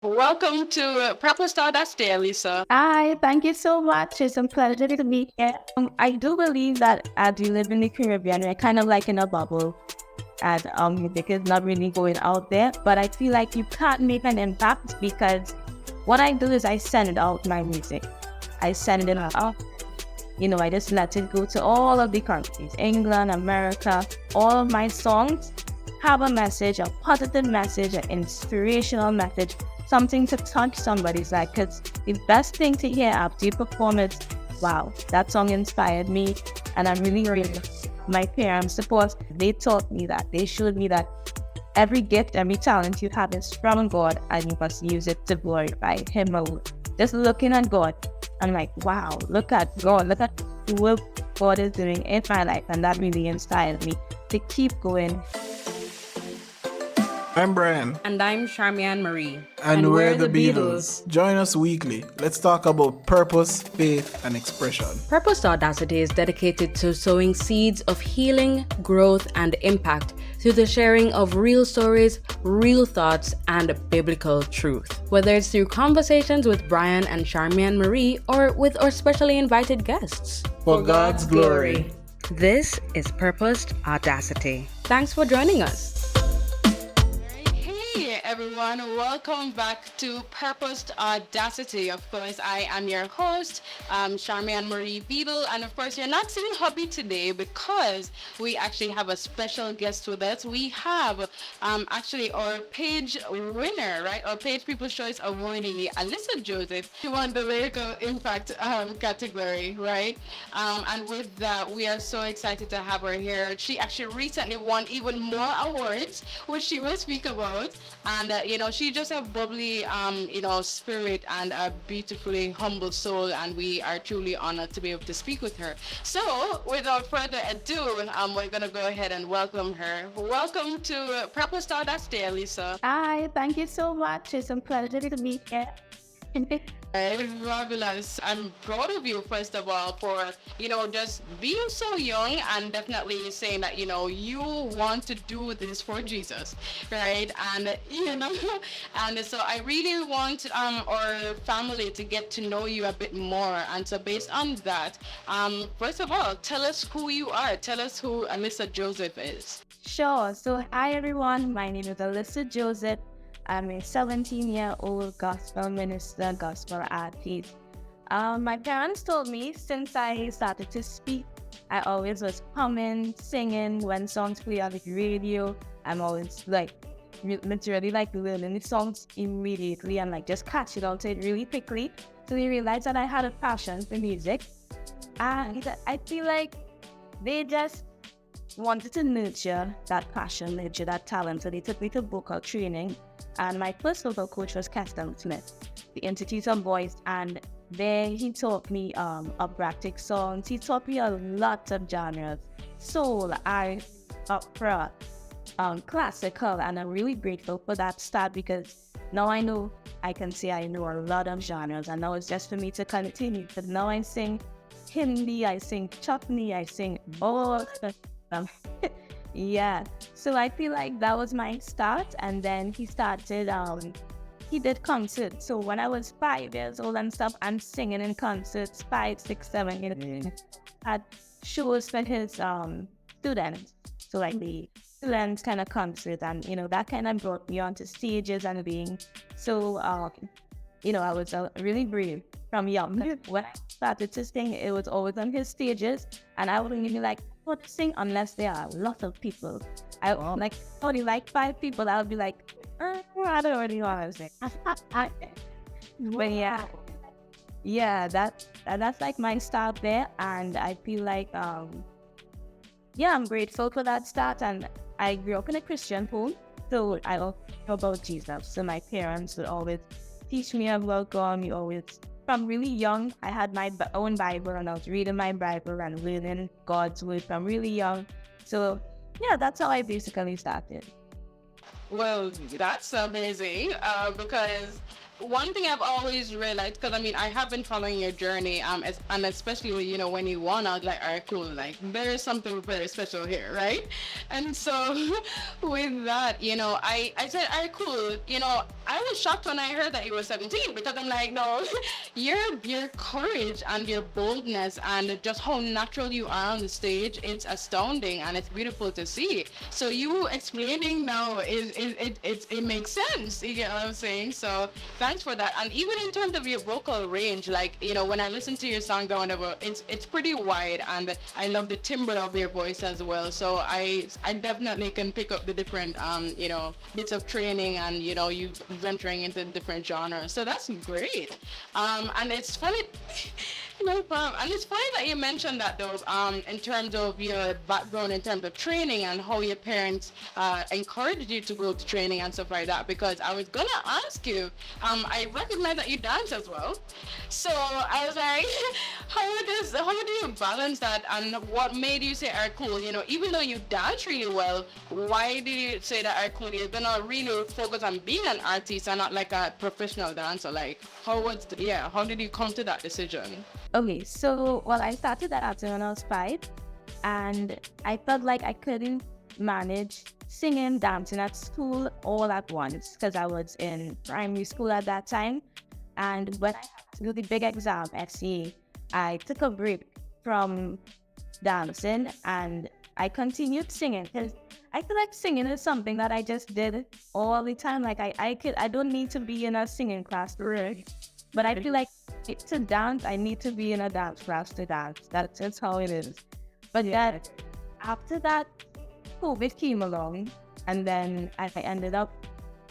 Welcome to Proper Stardust Day, Alyssa. Hi, thank you so much. It's a pleasure to be here. I do believe that as we live in the Caribbean, we're kind of like in a bubble, and music is not really going out there. But I feel like you can't make an impact because what I do is I send out my music. I send it out. I just let it go to all of the countries, England, America. All of my songs have a message, a positive message, an inspirational message, something to touch somebody's life. Because the best thing to hear after you perform is, wow, that song inspired me, and I'm really grateful. My parents, of course, they taught me that. They showed me that every gift, every talent you have is from God, and you must use it to glorify Him alone. Just looking at God, I'm like, wow, look at God, look at what God is doing in my life, and that really inspired me to keep going. I'm Brian. And I'm Charmian Marie. And we're the Beatles. Join us weekly. Let's talk about purpose, faith, and expression. Purpose Audacity is dedicated to sowing seeds of healing, growth, and impact through the sharing of real stories, real thoughts, and biblical truth. Whether it's through conversations with Brian and Charmian Marie or with our specially invited guests. For God's glory. This is Purposed Audacity. Thanks for joining us. Hey everyone, welcome back to Purposed Audacity. Of course, I am your host, Charmian Marie Beadle, and of course, you're not seeing hubby today because we actually have a special guest with us. We have actually our PAJE winner, right? Our PAJE People's Choice awardee, Alyssa Joseph. She won the Lyrical Impact category, right? And with that, we are so excited to have her here. She actually recently won even more awards, which she will speak about. And she just a bubbly spirit and a beautifully humble soul, and we are truly honored to be able to speak with her. So without further ado, we're gonna go ahead and welcome her. Welcome to Proper Stardust Day, Alyssa. Hi, thank you so much. It's a pleasure to be here. Hey, fabulous. I'm proud of you, first of all, for, just being so young and definitely saying that, you want to do this for Jesus, right? And, and so I really want our family to get to know you a bit more. And so based on that, first of all, tell us who you are. Tell us who Alyssa Joseph is. Sure. So, hi everyone. My name is Alyssa Joseph. I'm a 17-year-old gospel minister, gospel artist. My parents told me since I started to speak, I always was humming, singing when songs play on the radio. I'm always literally learning the songs immediately and just catch it onto it really quickly. So they realized that I had a passion for music. And I feel like they just wanted to nurture that passion, nurture that talent. So they took me to vocal training. And my first vocal coach was Keston Smith, the Institute of Voice. And there he taught me operatic songs. He taught me a lot of genres: soul, opera, classical. And I'm really grateful for that start because now I can say I know a lot of genres. And now it's just for me to continue. But now I sing Hindi, I sing chutney, I sing all yeah, so I feel like that was my start. And then he did concerts. So when I was 5 years old and stuff, I'm singing in concerts, 5, 6, 7 years. Had shows for his students. So the students kind of concert, and that kind of brought me onto stages and being so I was really brave from young. When I started to sing, it was always on his stages, and I wouldn't even to sing unless there are a lot of people. I only 5 people. I would be like, I don't really want to sing. But that's my start there, and I feel like I'm grateful for that start. And I grew up in a Christian home, so I also know about Jesus. So my parents would always teach me about God. From really young, I had my own Bible, and I was reading my Bible and learning God's word from really young. So, that's how I basically started. Well, that's amazing because one thing I've always realized, because I mean, I have been following your journey, and especially, when you won, I was like, all right, cool, like, there is something very special here, right? And so, with that, I said, all right, cool, I was shocked when I heard that you were 17, because I'm like, no, your courage and your boldness and just how natural you are on the stage, it's astounding and it's beautiful to see. So you explaining now it makes sense. You get what I'm saying? So thanks for that. And even in terms of your vocal range, like when I listen to your song, whatever, it's pretty wide, and I love the timbre of your voice as well. So I definitely can pick up the different bits of training, and you venturing into different genres. So that's great. And it's funny. No problem. And it's funny that you mentioned that, though, in terms of your background, in terms of training and how your parents encouraged you to go to training and stuff like that, because I was going to ask you, I recognize that you dance as well. So I was like, how do you balance that, and what made you say, all right, cool, even though you dance really well, why do you say that, all right, cool, you're going to really focus on being an artist and not like a professional dancer? Like, how did you come to that decision? Okay, so I started that acting when I was 5, and I felt like I couldn't manage singing, dancing at school all at once, because I was in primary school at that time. And when I had to do the big exam, SCA, I took a break from dancing and I continued singing, because I feel like singing is something that I just did all the time. Like I don't need to be in a singing class to really, but I feel like to dance, I need to be in a dance class to dance. That's just how it is. But then after that, COVID came along, and then I ended up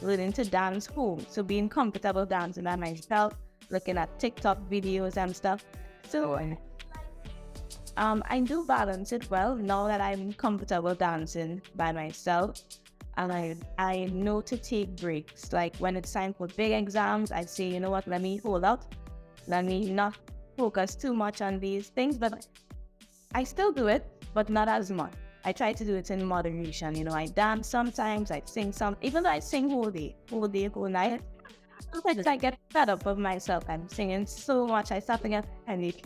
learning to dance home. So being comfortable dancing by myself, looking at TikTok videos and stuff. So I do balance it well now that I'm comfortable dancing by myself. And I know to take breaks. Like when it's time for big exams, I say, you know what, let me hold out. Let me not focus too much on these things. But I still do it, but not as much. I try to do it in moderation. I dance sometimes, I sing even though I sing whole day, whole night. Sometimes I get fed up of myself. I'm singing so much, I start to get panic.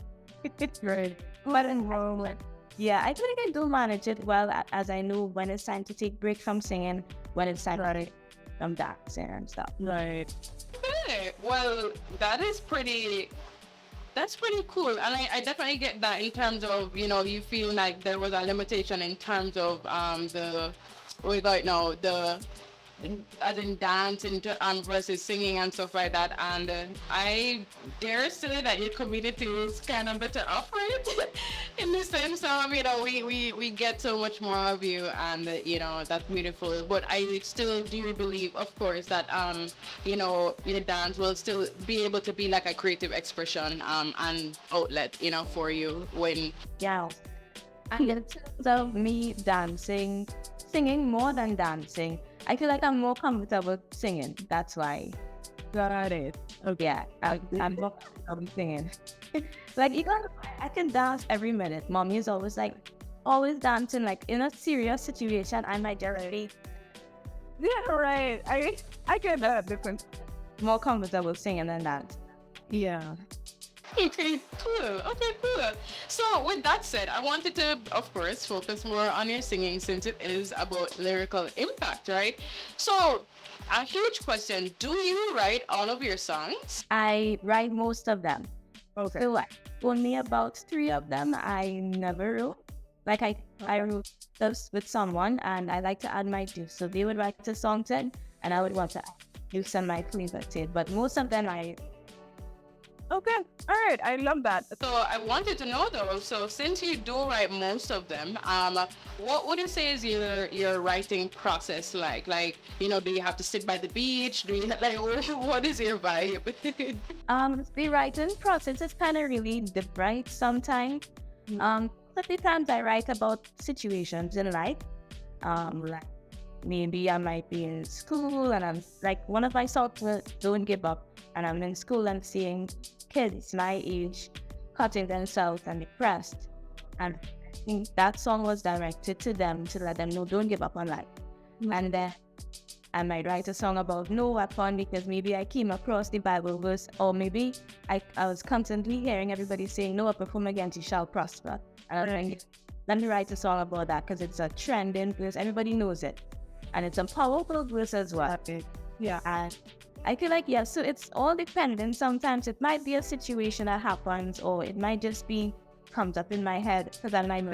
Right. But yeah, I think I do manage it well, as I know when it's time to take break from singing, when it's time from dancing and stuff. Right. Okay. Well, that's pretty cool. And I definitely get that in terms of, you feel like there was a limitation in terms of the as in dance and versus singing and stuff like that. And I dare say that your community is kind of better off, right? In the sense of, we get so much more of you, and that's beautiful. But I still do believe, of course, that your dance will still be able to be like a creative expression and outlet, for you when. Yeah. And in terms of me dancing, singing more than dancing, I feel like I'm more comfortable singing. That's why. Got it. Okay. Yeah, I'm more comfortable singing. Like, even I can dance every minute. Mommy is always dancing. Like, in a serious situation, I might just be. Yeah, right. I get that different. More comfortable singing than that. Yeah. Okay, cool. So with that said, I wanted to, of course, focus more on your singing, since it is about lyrical impact, right? So a huge question, do you write all of your songs? I write most of them. Okay. So only about 3 of them I never wrote. Like I wrote this with someone, and I like to add my juice. So they would write a song to it, and I would want to use my flavor to it. But most of them Okay, all right, I love that. So I wanted to know though, so since you do write most of them, what would you say is your writing process like? Like, do you have to sit by the beach? Do you what is your vibe? The writing process is kind of really different sometimes. But the times I write about situations in life, like maybe I might be in school and I'm like, one of my songs was Don't Give Up, and I'm in school and seeing kids my age cutting themselves and depressed, and I think that song was directed to them to let them know don't give up on life. And then I might write a song about no weapon because maybe I came across the Bible verse, or maybe I was constantly hearing everybody saying, no weapon formed against you shall prosper. And I'm thinking, let me write a song about that because it's a trending verse. Everybody knows it. And it's a powerful verse as well. Yeah. And I feel like, yeah, so it's all dependent. Sometimes it might be a situation that happens, or it might just be comes up in my head because I might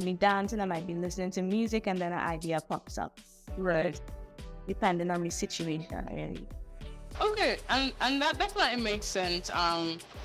be dancing, I might be listening to music, and then an idea pops up. Right. Depending on the situation, really. Okay, and that definitely makes sense.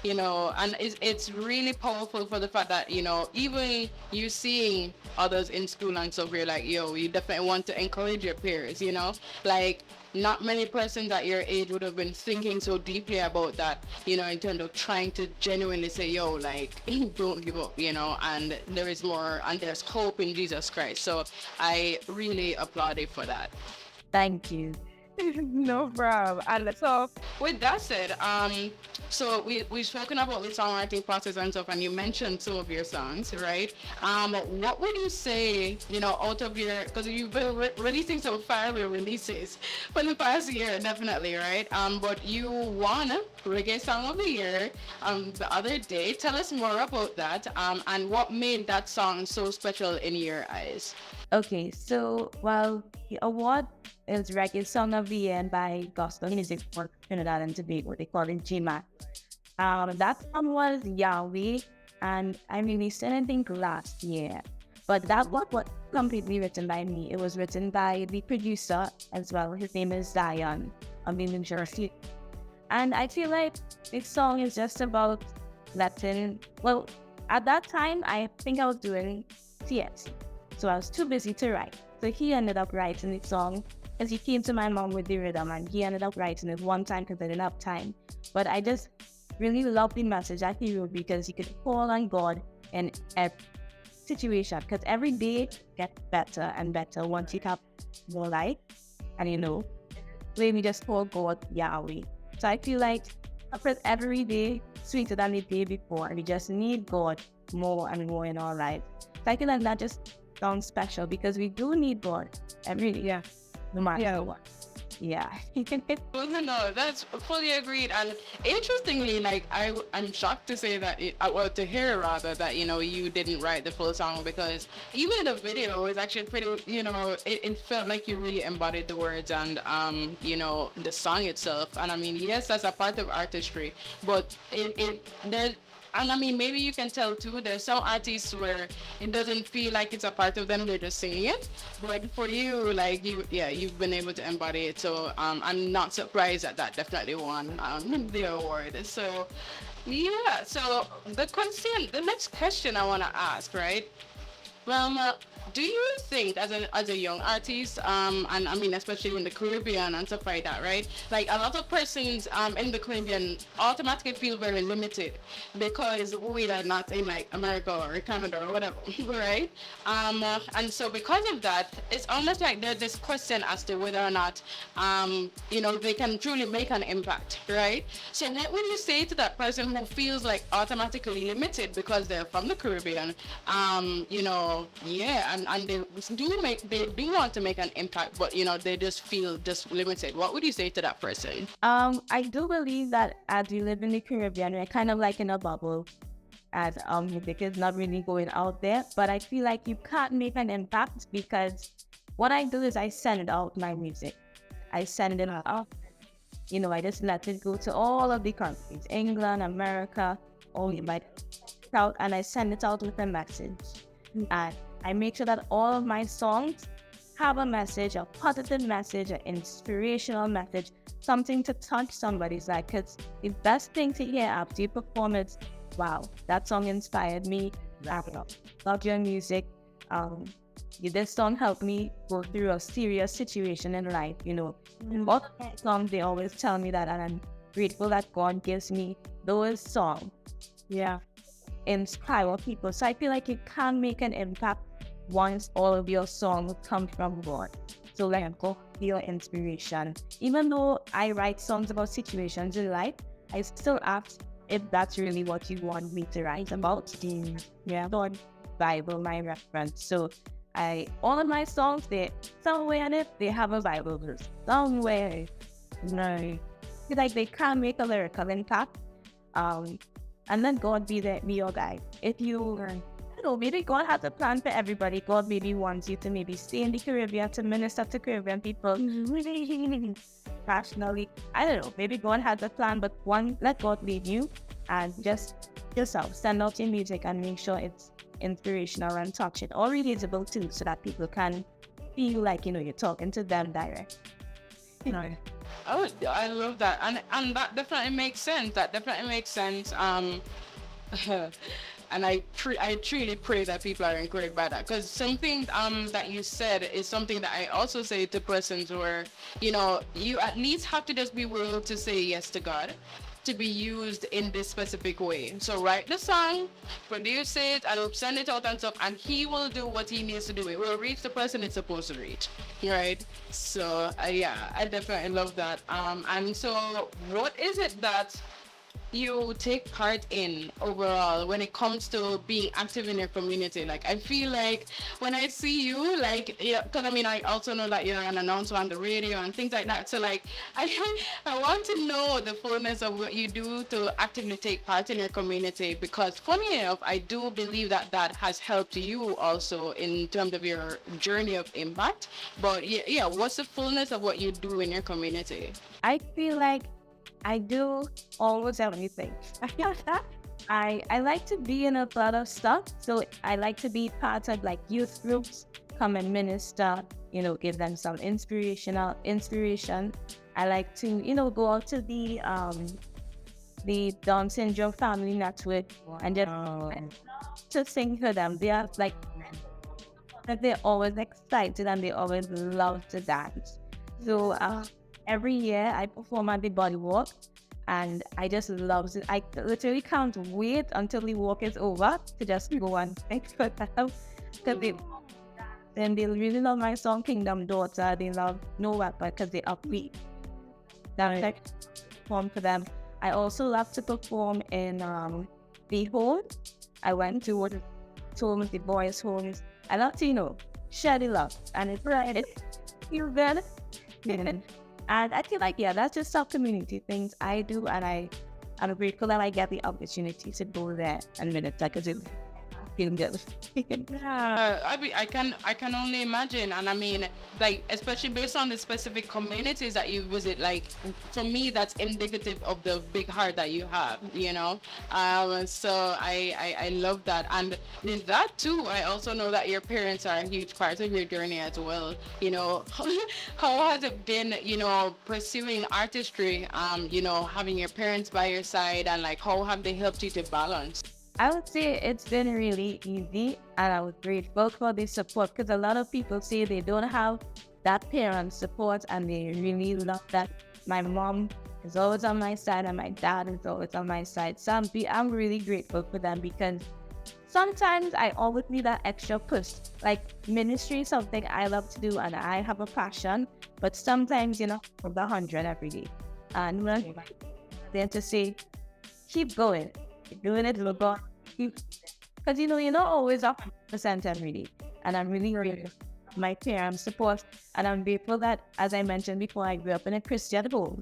You know, and it's really powerful for the fact that, you know, even you seeing others in school and stuff, you're like, yo, you definitely want to encourage your peers, you know? Like, not many persons at your age would have been thinking so deeply about that, you know, in terms of trying to genuinely say, yo, like, don't give up, you know, and there is more, and there's hope in Jesus Christ. So I really applaud you for that. Thank you. No problem. And so with that said, so we've spoken about the songwriting process and stuff, and you mentioned some of your songs, right? What would you say, you know, out of your, because you've been releasing some fire releases for the past year, definitely, right? But you won Reggae Song of the Year the other day. Tell us more about that, and what made that song so special in your eyes. Okay, so, well, the award is Reggae Song of the Year by Gospel Music for Trinidad and Tobago. They call it GMAC. That song was Yahweh, and I released it, I think, last year. But that was completely written by me. It was written by the producer as well. His name is Zion of New Jersey. And I feel like this song is just about letting, well, at that time, I think I was doing TSC. So I was too busy to write. So he ended up writing the song because he came to my mom with the rhythm, and he ended up writing it one time because I didn't have time. But I just really love the message that he wrote because he could call on God in every situation, because every day gets better and better once you have more life. And you know, let me just call God Yahweh. So I feel like every day sweeter than the day before, and we just need God more and more in our life. So I feel like that just sounds special because we do need God every day. Yeah. No matter what. Yeah. No, that's fully agreed. And interestingly, like I'm shocked to say that well, to hear rather that, you know, you didn't write the full song, because even the video was actually pretty, you know, it felt like you really embodied the words and you know, the song itself. And I mean, yes, that's a part of artistry, but there. And I mean, maybe you can tell too, there's some artists where it doesn't feel like it's a part of them, they're just singing it. But for you, like, you've been able to embody it. So I'm not surprised that definitely won the award. So, yeah. So the next question I want to ask, right? Well, do you think as a young artist, and I mean especially in the Caribbean and stuff like that, right? Like a lot of persons in the Caribbean automatically feel very limited because we are not in like America or Canada or whatever, right? And so because of that, it's almost like there's this question as to whether or not you know, they can truly make an impact, right? So what would you say to that person who feels like automatically limited because they're from the Caribbean, you know, yeah, and they do want to make an impact, but you know, they just feel just limited. What would you say to that person? I do believe that as we live in the Caribbean, we're kind of like in a bubble, as music is not really going out there. But I feel like you can't make an impact because what I do is I send out my music. I send it out. You know, I just let it go to all of the countries, England, America, all my out, and I send it out with a message. And I make sure that all of my songs have a message, a positive message, an inspirational message, something to touch somebody's life. Because the best thing to hear after you perform is, wow, that song inspired me. Love your music. This song helped me go through a serious situation in life, you know. All of my songs, they always tell me that, and I'm grateful that God gives me those songs. Yeah. Inspire people. So I feel like you can make an impact once all of your songs come from God. So like, go feel inspiration. Even though I write songs about situations in life, I still ask if that's really what you want me to write about. Yeah, God, Bible, my reference. So All of my songs, they somewhere in it, they have a Bible verse. Somewhere. No. Like they can make a lyrical impact. And let God be your guide. If you, I don't know, maybe God has a plan for everybody. God maybe wants you to maybe stay in the Caribbean to minister to Caribbean people passionately. I don't know, maybe God has a plan, but let God lead you and just yourself. Send out your music and make sure it's inspirational and touching or relatable too, so that people can feel like, you're talking to them direct. Oh, I love that, and that definitely makes sense. That definitely makes sense. And I truly pray that people are encouraged by that, because something that you said is something that I also say to persons where you at least have to just be willing to say yes to God, to be used in this specific way. So write the song, produce it, and send it out and stuff, and He will do what He needs to do. It will reach the person it's supposed to reach, right? So yeah, I definitely love that. And so what is it that you take part in overall when it comes to being active in your community? Like, I feel like when I see you, like, because I also know that you're an announcer on the radio and things like that. So like, I want to know the fullness of what you do to actively take part in your community, because funny enough, I do believe that that has helped you also in terms of your journey of impact. But yeah, what's the fullness of what you do in your community? I feel like I do almost everything. I like to be in a lot of stuff. So I like to be part of like youth groups, come and minister, give them some inspiration. I like to, go out to the Down Syndrome Family Network and just to sing for them. They are like, they're always excited and they always love to dance. So every year I perform at the Body Walk, and I just love it. I literally can't wait until the walk is over to just go and sing for them, because they really love my song Kingdom Daughter. They love No Weapon because they upbeat. That's like perform for them. I also love to perform in the home. I went to one of the boys' homes. I love to share the love, and it's right. You're good. And I feel like, that's just some community things I do, and I'm grateful that I get the opportunity to go there and minister, because it feels good. Yeah, I can only imagine, and like, especially based on the specific communities that you visit, like, for me, that's indicative of the big heart that you have, so I love that. And in that too, I also know that your parents are a huge part of your journey as well. How has it been, pursuing artistry, having your parents by your side, and like, how have they helped you to balance? I would say it's been really easy, and I was grateful for the support, because a lot of people say they don't have that parent support, and they really love that my mom is always on my side and my dad is always on my side. So I'm really grateful for them, because sometimes I always need that extra push. Like, ministry is something I love to do and I have a passion, but sometimes, from the 100 every day. And then to say, keep going. Doing it, look on, because you're not always 100% every day, and I'm really grateful for my parents' support, and I'm grateful that, as I mentioned before, I grew up in a Christian home,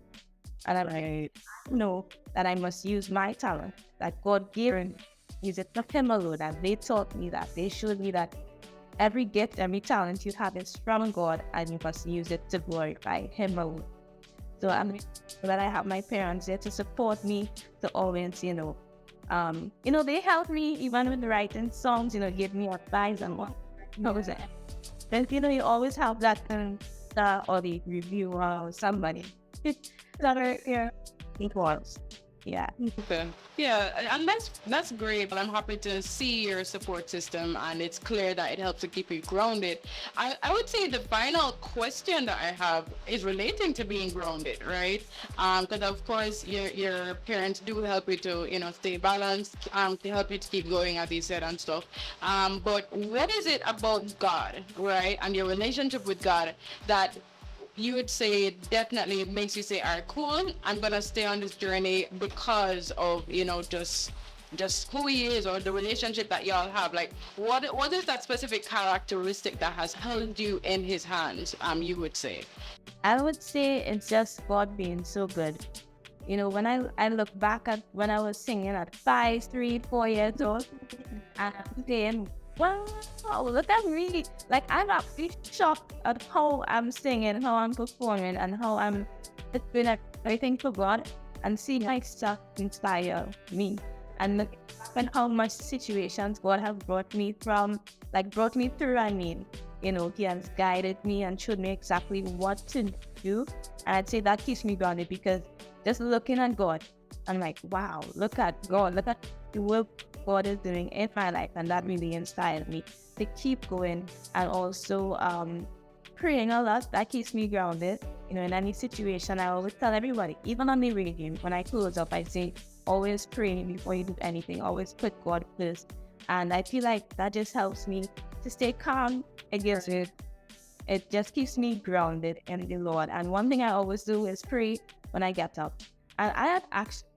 and I know that I must use my talent that God gave me, use it for Him alone, and they taught me that, they showed me that every gift, every talent you have is from God, and you must use it to glorify Him alone. So I'm grateful that I have my parents there to support me, to always, they help me even with writing songs, give me advice and what was it. Then, you always have that or the reviewer or somebody that are here equals. Yeah. Okay. Yeah, and that's great. But I'm happy to see your support system, and it's clear that it helps to keep you grounded. I would say the final question that I have is relating to being grounded, right? Because of course your parents do help you to stay balanced, to help you to keep going, as you said, and stuff. But what is it about God, right, and your relationship with God that you would say definitely makes you say, all right, cool, I'm gonna stay on this journey because of just just who he is or the relationship that y'all have, like what is that specific characteristic that has held you in his hands, you would say? I would say it's just God being so good. You know, when I look back at when I was singing at 5, 3, 4 years old, and I'm saying, wow, look at me. Like, I'm actually shocked at how I'm singing, how I'm performing, and how I'm doing everything for God, and see myself inspire me. And look at how much situations God has brought me from, like brought me through, I mean. You know, he has guided me and showed me exactly what to do. And I'd say that keeps me grounded, because just looking at God, I'm like, wow, look at God, look at the work God is doing in my life. And that really inspired me to keep going. And also praying a lot, that keeps me grounded. You know, in any situation, I always tell everybody, even on the radio, when I close up, I say, always pray before you do anything, always put God first. And I feel like that just helps me to stay calm. It just keeps me grounded in the Lord. And one thing I always do is pray when I get up. And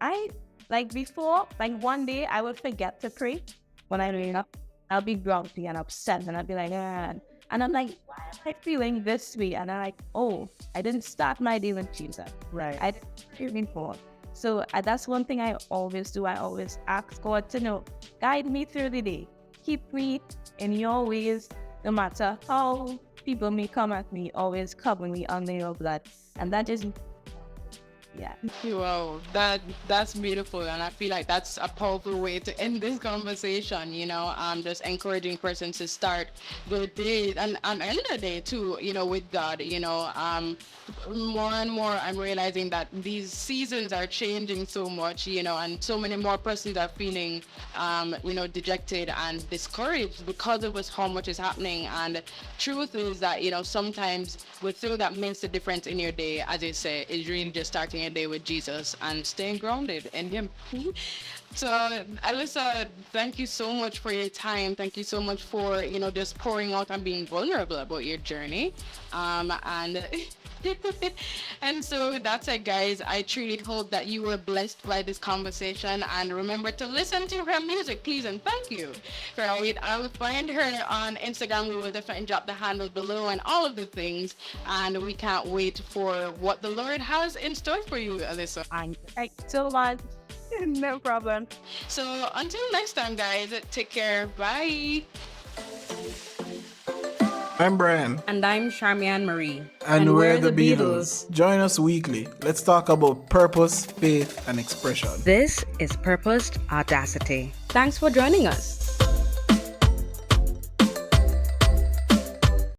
I like before, like one day I would forget to pray when I wake up. I'll be grumpy and upset, and I'll be like, ah. And I'm like, why am I feeling this way? And I'm like, oh, I didn't start my day with Jesus. Right. I didn't pray before. So that's one thing I always do. I always ask God to know, guide me through the day. Keep me in your ways, no matter how people may come at me, always cover me under your blood. And that just, yeah. Wow, that's beautiful, and I feel like that's a powerful way to end this conversation. You know, just encouraging persons to start the day and end the day too. You know, with God. You know, more and more I'm realizing that these seasons are changing so much. You know, and so many more persons are feeling, you know, dejected and discouraged because of how much is happening. And truth is that, you know, sometimes the thing that makes the difference in your day, as you say, is really just starting a day with Jesus and staying grounded in Him. So, Alyssa, thank you so much for your time. Thank you so much for, you know, just pouring out and being vulnerable about your journey. And and so that's it, guys. I truly hope that you were blessed by this conversation, and remember to listen to her music, please, and thank you. Right, I will find her on Instagram. We will definitely drop the handle below and all of the things, and we can't wait for what the Lord has in store for you, Alyssa. Thank you so much. No problem. So until next time, guys, take care. Bye. I'm Brian. And I'm Charmian Marie. And we're the Beatles. Join us weekly. Let's talk about purpose, faith, and expression. This is Purposed Audacity. Thanks for joining us.